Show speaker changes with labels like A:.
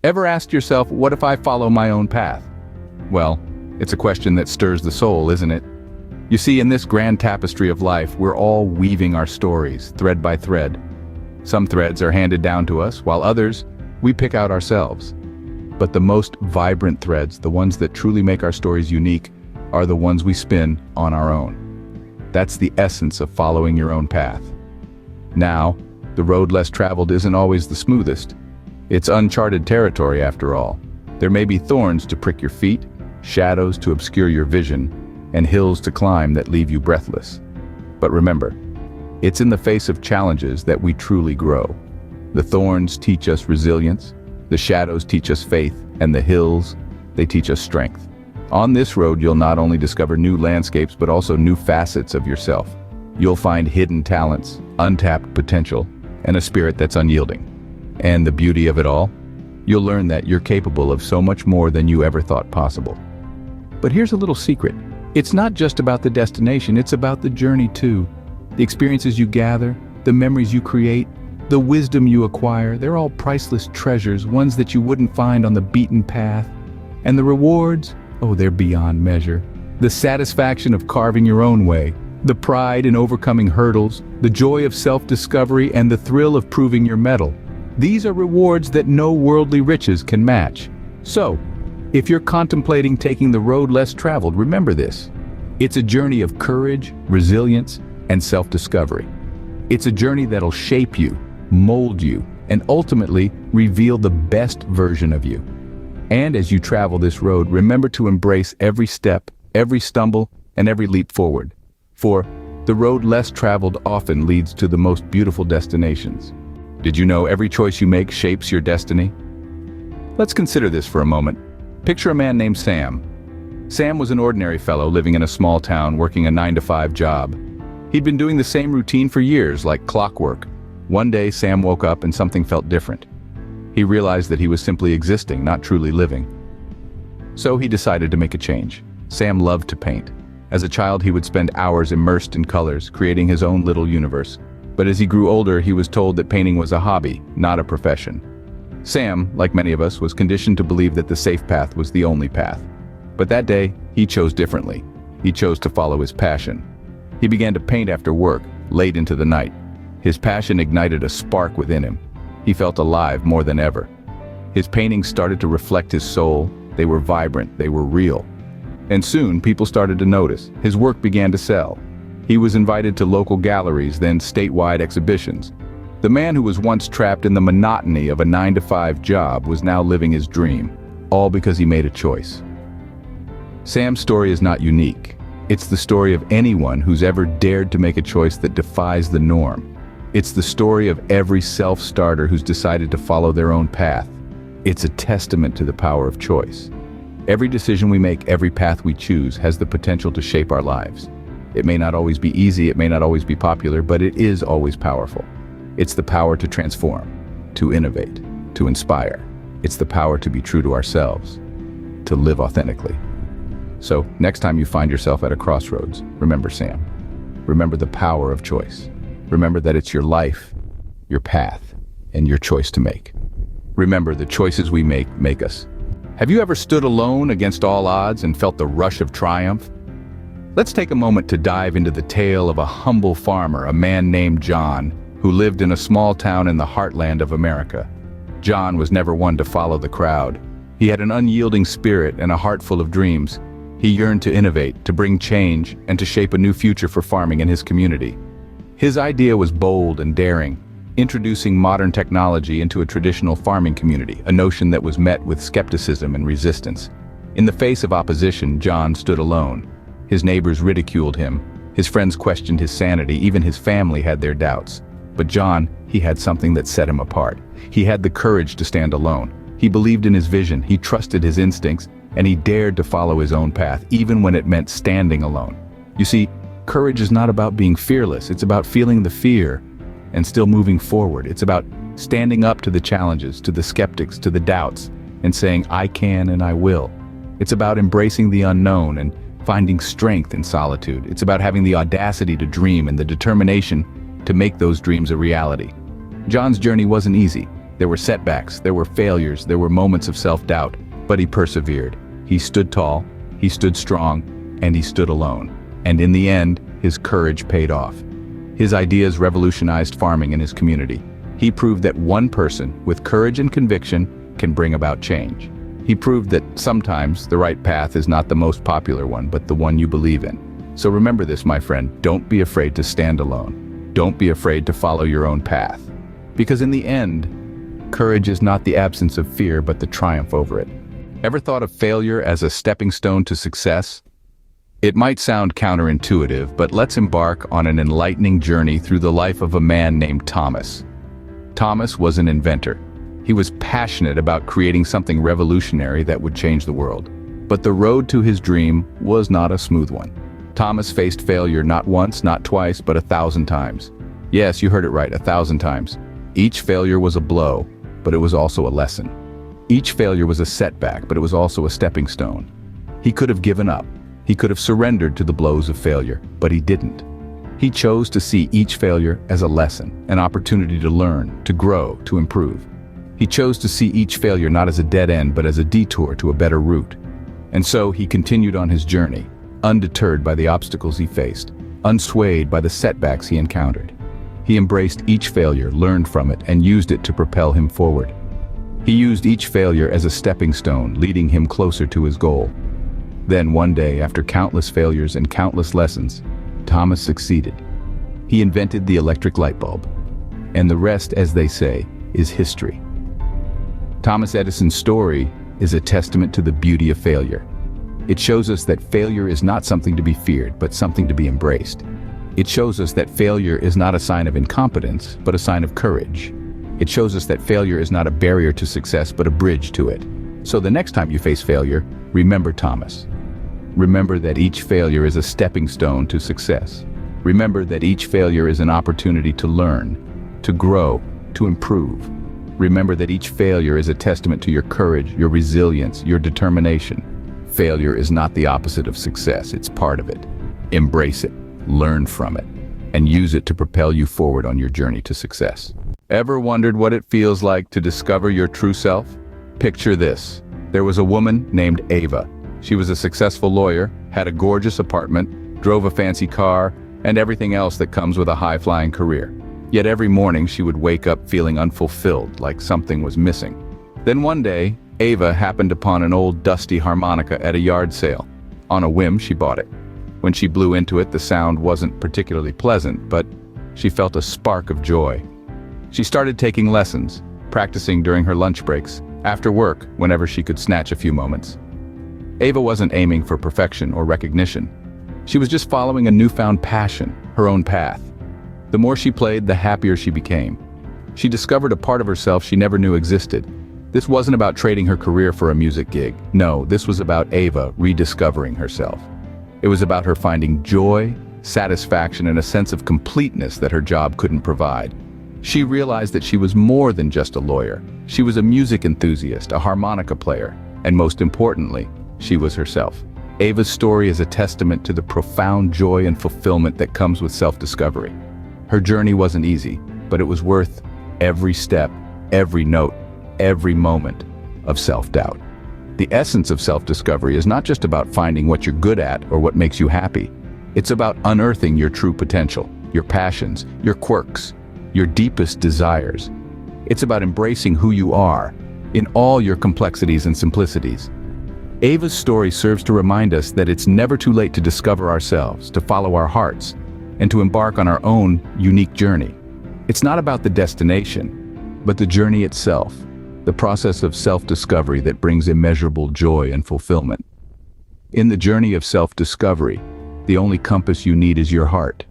A: Ever asked yourself, what if I follow my own path? Well, it's a question that stirs the soul, isn't it? You see, in this grand tapestry of life, we're all weaving our stories, thread by thread. Some threads are handed down to us, while others, we pick out ourselves. But the most vibrant threads, the ones that truly make our stories unique, are the ones we spin on our own. That's the essence of following your own path. Now, the road less traveled isn't always the smoothest. It's uncharted territory after all. There may be thorns to prick your feet, shadows to obscure your vision, and hills to climb that leave you breathless. But remember, it's in the face of challenges that we truly grow. The thorns teach us resilience, the shadows teach us faith, and the hills, they teach us strength. On this road, you'll not only discover new landscapes, but also new facets of yourself. You'll find hidden talents, untapped potential, and a spirit that's unyielding. And the beauty of it all? You'll learn that you're capable of so much more than you ever thought possible. But here's a little secret. It's not just about the destination, it's about the journey too. The experiences you gather, the memories you create, the wisdom you acquire, they're all priceless treasures, ones that you wouldn't find on the beaten path. And the rewards? Oh, they're beyond measure. The satisfaction of carving your own way, the pride in overcoming hurdles, the joy of self-discovery, and the thrill of proving your mettle. These are rewards that no worldly riches can match. So, if you're contemplating taking the road less traveled, remember this. It's a journey of courage, resilience, and self-discovery. It's a journey that'll shape you, mold you, and ultimately reveal the best version of you. And as you travel this road, remember to embrace every step, every stumble, and every leap forward. For the road less traveled often leads to the most beautiful destinations. Did you know every choice you make shapes your destiny? Let's consider this for a moment. Picture a man named Sam. Sam was an ordinary fellow living in a small town working a 9-to-5 job. He'd been doing the same routine for years, like clockwork. One day, Sam woke up and something felt different. He realized that he was simply existing, not truly living. So he decided to make a change. Sam loved to paint. As a child, he would spend hours immersed in colors, creating his own little universe. But as he grew older, he was told that painting was a hobby, not a profession. Sam, like many of us, was conditioned to believe that the safe path was the only path. But that day, he chose differently. He chose to follow his passion. He began to paint after work, late into the night. His passion ignited a spark within him. He felt alive more than ever. His paintings started to reflect his soul. They were vibrant, they were real. And soon, people started to notice. His work began to sell. He was invited to local galleries, then statewide exhibitions. The man who was once trapped in the monotony of a 9-to-5 job was now living his dream, all because he made a choice. Sam's story is not unique. It's the story of anyone who's ever dared to make a choice that defies the norm. It's the story of every self-starter who's decided to follow their own path. It's a testament to the power of choice. Every decision we make, every path we choose, has the potential to shape our lives. It may not always be easy, it may not always be popular, but it is always powerful. It's the power to transform, to innovate, to inspire. It's the power to be true to ourselves, to live authentically. So, next time you find yourself at a crossroads, remember Sam. Remember the power of choice. Remember that it's your life, your path, and your choice to make. Remember, the choices we make us. Have you ever stood alone against all odds and felt the rush of triumph? Let's take a moment to dive into the tale of a humble farmer, a man named John, who lived in a small town in the heartland of America. John was never one to follow the crowd. He had an unyielding spirit and a heart full of dreams. He yearned to innovate, to bring change, and to shape a new future for farming in his community. His idea was bold and daring, introducing modern technology into a traditional farming community, a notion that was met with skepticism and resistance. In the face of opposition, John stood alone. His neighbors ridiculed him. His friends questioned his sanity. Even his family had their doubts. But John, he had something that set him apart. He had the courage to stand alone. He believed in his vision, he trusted his instincts, and he dared to follow his own path, even when it meant standing alone. You see, courage is not about being fearless. It's about feeling the fear and still moving forward. It's about standing up to the challenges, to the skeptics, to the doubts, and saying, I can and I will. It's about embracing the unknown and finding strength in solitude. It's about having the audacity to dream and the determination to make those dreams a reality. John's journey wasn't easy. There were setbacks, there were failures, there were moments of self-doubt, but he persevered. He stood tall, he stood strong, and he stood alone. And in the end, his courage paid off. His ideas revolutionized farming in his community. He proved that one person with courage and conviction can bring about change. He proved that sometimes the right path is not the most popular one, but the one you believe in. So remember this, my friend, don't be afraid to stand alone. Don't be afraid to follow your own path. Because in the end, courage is not the absence of fear, but the triumph over it. Ever thought of failure as a stepping stone to success? It might sound counterintuitive, but let's embark on an enlightening journey through the life of a man named Thomas. Thomas was an inventor. He was passionate about creating something revolutionary that would change the world. But the road to his dream was not a smooth one. Thomas faced failure not once, not twice, but 1,000 times. Yes, you heard it right, 1,000 times. Each failure was a blow, but it was also a lesson. Each failure was a setback, but it was also a stepping stone. He could have given up. He could have surrendered to the blows of failure, but he didn't. He chose to see each failure as a lesson, an opportunity to learn, to grow, to improve. He chose to see each failure not as a dead end, but as a detour to a better route. And so he continued on his journey, undeterred by the obstacles he faced, unswayed by the setbacks he encountered. He embraced each failure, learned from it, and used it to propel him forward. He used each failure as a stepping stone, leading him closer to his goal. Then one day, after countless failures and countless lessons, Thomas succeeded. He invented the electric light bulb. And the rest, as they say, is history. Thomas Edison's story is a testament to the beauty of failure. It shows us that failure is not something to be feared, but something to be embraced. It shows us that failure is not a sign of incompetence, but a sign of courage. It shows us that failure is not a barrier to success, but a bridge to it. So the next time you face failure, remember Thomas. Remember that each failure is a stepping stone to success. Remember that each failure is an opportunity to learn, to grow, to improve. Remember that each failure is a testament to your courage, your resilience, your determination. Failure is not the opposite of success, it's part of it. Embrace it, learn from it, and use it to propel you forward on your journey to success. Ever wondered what it feels like to discover your true self? Picture this. There was a woman named Ava. She was a successful lawyer, had a gorgeous apartment, drove a fancy car, and everything else that comes with a high-flying career. Yet every morning she would wake up feeling unfulfilled, like something was missing. Then one day, Ava happened upon an old dusty harmonica at a yard sale. On a whim, she bought it. When she blew into it, the sound wasn't particularly pleasant, but she felt a spark of joy. She started taking lessons, practicing during her lunch breaks, after work, whenever she could snatch a few moments. Ava wasn't aiming for perfection or recognition. She was just following a newfound passion, her own path. The more she played, the happier she became. She discovered a part of herself she never knew existed. This wasn't about trading her career for a music gig. No, this was about Ava rediscovering herself. It was about her finding joy, satisfaction, and a sense of completeness that her job couldn't provide. She realized that she was more than just a lawyer. She was a music enthusiast, a harmonica player, and most importantly, she was herself. Ava's story is a testament to the profound joy and fulfillment that comes with self-discovery. Her journey wasn't easy, but it was worth every step, every note, every moment of self-doubt. The essence of self-discovery is not just about finding what you're good at or what makes you happy. It's about unearthing your true potential, your passions, your quirks, your deepest desires. It's about embracing who you are in all your complexities and simplicities. Ava's story serves to remind us that it's never too late to discover ourselves, to follow our hearts, and to embark on our own unique journey. It's not about the destination, but the journey itself, the process of self-discovery that brings immeasurable joy and fulfillment. In the journey of self-discovery, the only compass you need is your heart.